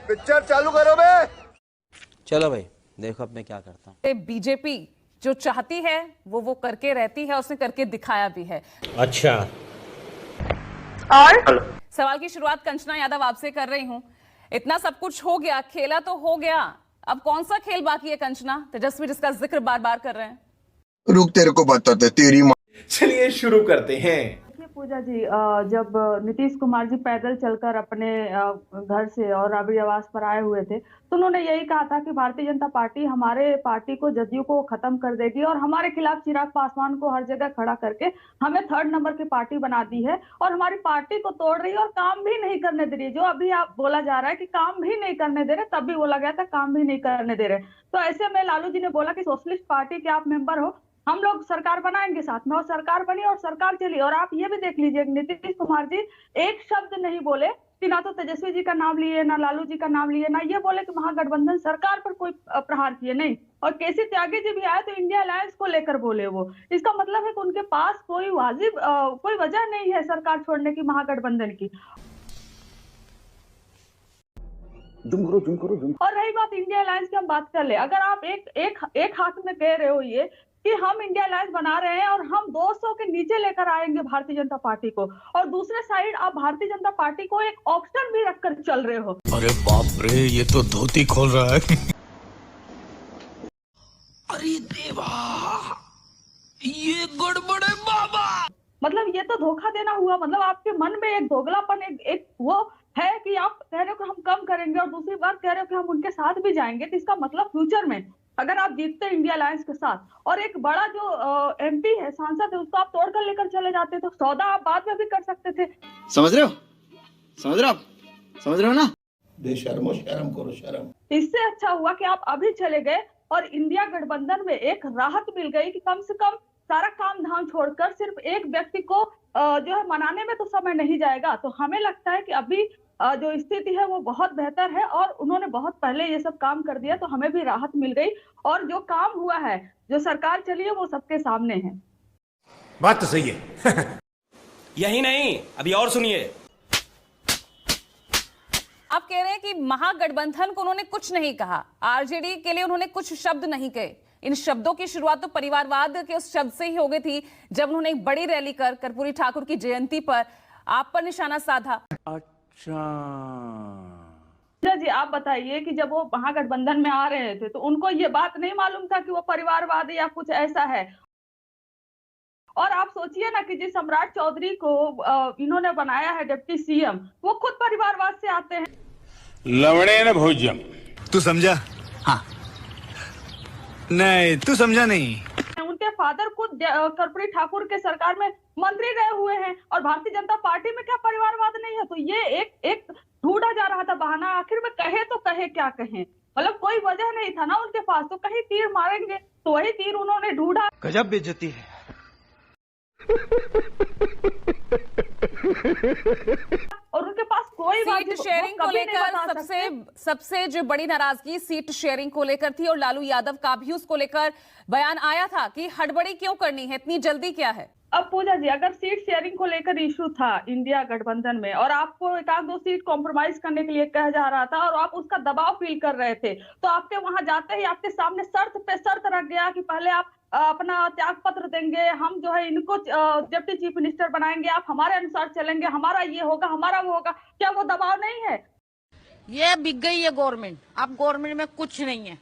Picture चालू करो बे। चलो भाई देखो अब मैं क्या करता हूँ। बीजेपी जो चाहती है वो करके रहती है, उसने करके दिखाया भी है। अच्छा, और सवाल की शुरुआत कंचना यादव आपसे कर रही हूं। इतना सब कुछ हो गया, खेला तो हो गया, अब कौन सा खेल बाकी है कंचना, तेजस्वी जिसका जिक्र बार बार कर रहे हैं? रुक तेरे को बताते तेरी माँ। चलिए शुरू करते हैं। देखिए पूजा जी, जब नीतीश कुमार जी पैदल चलकर अपने घर से और राबड़ी आवास पर आए हुए थे तो उन्होंने यही कहा था कि भारतीय जनता पार्टी हमारे पार्टी को, जदयू को खत्म कर देगी और हमारे खिलाफ चिराग पासवान को हर जगह खड़ा करके हमें 3rd नंबर की पार्टी बना दी है और हमारी पार्टी को तोड़ रही है और काम भी नहीं करने दे रही है। जो अभी आप बोला जा रहा है कि काम भी नहीं करने दे रहे, तब भी बोला गया था काम भी नहीं करने दे रहे। तो ऐसे में लालू जी ने बोला कि सोशलिस्ट पार्टी के आप मेंबर हो, हम लोग सरकार बनाएंगे साथ में, और सरकार बनी और सरकार चली। और आप ये भी देख लीजिए, नीतीश कुमार जी एक शब्द नहीं बोले कि ना तो तेजस्वी जी का नाम लिए, ना लालू जी का नाम लिए, ना ये बोले कि महागठबंधन सरकार पर कोई प्रहार किए, नहीं। और केसी त्यागी जी भी आए तो इंडिया अलायंस को लेकर बोले वो। इसका मतलब है कि उनके पास कोई वाजिब कोई वजह नहीं है सरकार छोड़ने की, महागठबंधन की। और रही बात इंडिया अलायंस की, हम बात कर ले, अगर आप एक हाथ में कह रहे हो ये कि हम इंडिया अलायंस बना रहे हैं और हम 200 के नीचे लेकर आएंगे भारतीय जनता पार्टी को, और दूसरे साइड आप भारतीय जनता पार्टी को एक ऑप्शन भी रखकर चल रहे हो। अरे बाप रे, ये तो धोती खोल रहा है। अरे देवा, ये गड़बड़ है बाबा। मतलब ये तो धोखा देना हुआ। मतलब आपके मन में एक दोगलापन, एक वो है कि आप कह रहे हो कि हम कम करेंगे और दूसरी बार कह रहे हो कि हम उनके साथ भी जाएंगे। तो इसका मतलब फ्यूचर में अगर आप जीतते इंडिया अलायंस के साथ और एक बड़ा जो एमपी है, सांसद है, उसको आप तोड़कर लेकर चले जाते तो सौदा आप बाद में भी कर सकते थे। समझ रहे हो? समझ रहे हो ना? बेशर्मो, शर्म करो शर्म। इससे अच्छा हुआ कि आप अभी चले गए और इंडिया गठबंधन में एक राहत मिल गई कि कम से कम सारा काम धाम छोड़कर सिर्फ एक व्यक्ति को जो है मनाने में तो समय नहीं जाएगा। तो हमें लगता है कि अभी जो स्थिति है वो बहुत बेहतर है और उन्होंने बहुत पहले ये सब काम कर दिया, तो हमें भी राहत मिल गई। और जो काम हुआ है, जो सरकार चली है, वो सबके सामने है। बात तो सही है। यही नहीं, अभी और सुनिए। आप कह रहे हैं कि महागठबंधन को उन्होंने कुछ नहीं कहा, आरजेडी के लिए उन्होंने कुछ शब्द नहीं कहे। इन शब्दों की शुरुआत तो परिवारवाद के उस शब्द से ही हो गई थी जब उन्होंने एक बड़ी रैली कर कर्पूरी ठाकुर की जयंती पर आप पर निशाना साधा। अच्छा जी, आप बताइए कि जब वो महागठबंधन में आ रहे थे तो उनको ये बात नहीं मालूम था कि वो परिवारवादी या कुछ ऐसा है? और आप सोचिए ना कि जिस सम्राट चौधरी को इन्होंने बनाया है डिप्टी सीएम, वो खुद परिवारवाद से आते हैं। लवणे न भोज्यम। तू समझा? हाँ। नहीं, तू समझा नहीं। उनके फादर खुद कर्पूरी ठाकुर के सरकार में मंत्री रहे हुए हैं और भारतीय जनता पार्टी में क्या परिवारवाद नहीं है? तो ये एक ढूंढा जा रहा था बहाना, आखिर में कहे तो कहे क्या कहें। मतलब कोई वजह नहीं था ना उनके पास, तो कहीं तीर मारेंगे तो वही तीर उन्होंने ढूंढा। गजब बेइज्जती है। और उनके पास कोई सीट शेयरिंग को लेकर सबसे जो बड़ी नाराजगी सीट शेयरिंग को लेकर थी और लालू यादव का भी उसको लेकर बयान आया था कि हड़बड़ी क्यों करनी है, इतनी जल्दी क्या है? अब पूजा जी, अगर सीट शेयरिंग को लेकर इशू था इंडिया गठबंधन में और आपको एक आध दो सीट कॉम्प्रोमाइज करने के लिए कहा जा रहा था और आप उसका दबाव फील कर रहे थे, तो आपके वहां जाते ही आपके सामने शर्त पे शर्त रख गया कि पहले आप अपना त्याग पत्र देंगे, हम जो है इनको डिप्टी चीफ मिनिस्टर बनाएंगे, आप हमारे अनुसार चलेंगे, हमारा ये होगा, हमारा वो होगा। क्या वो दबाव नहीं है? ये बिक गई है गवर्नमेंट, अब गवर्नमेंट में कुछ नहीं है।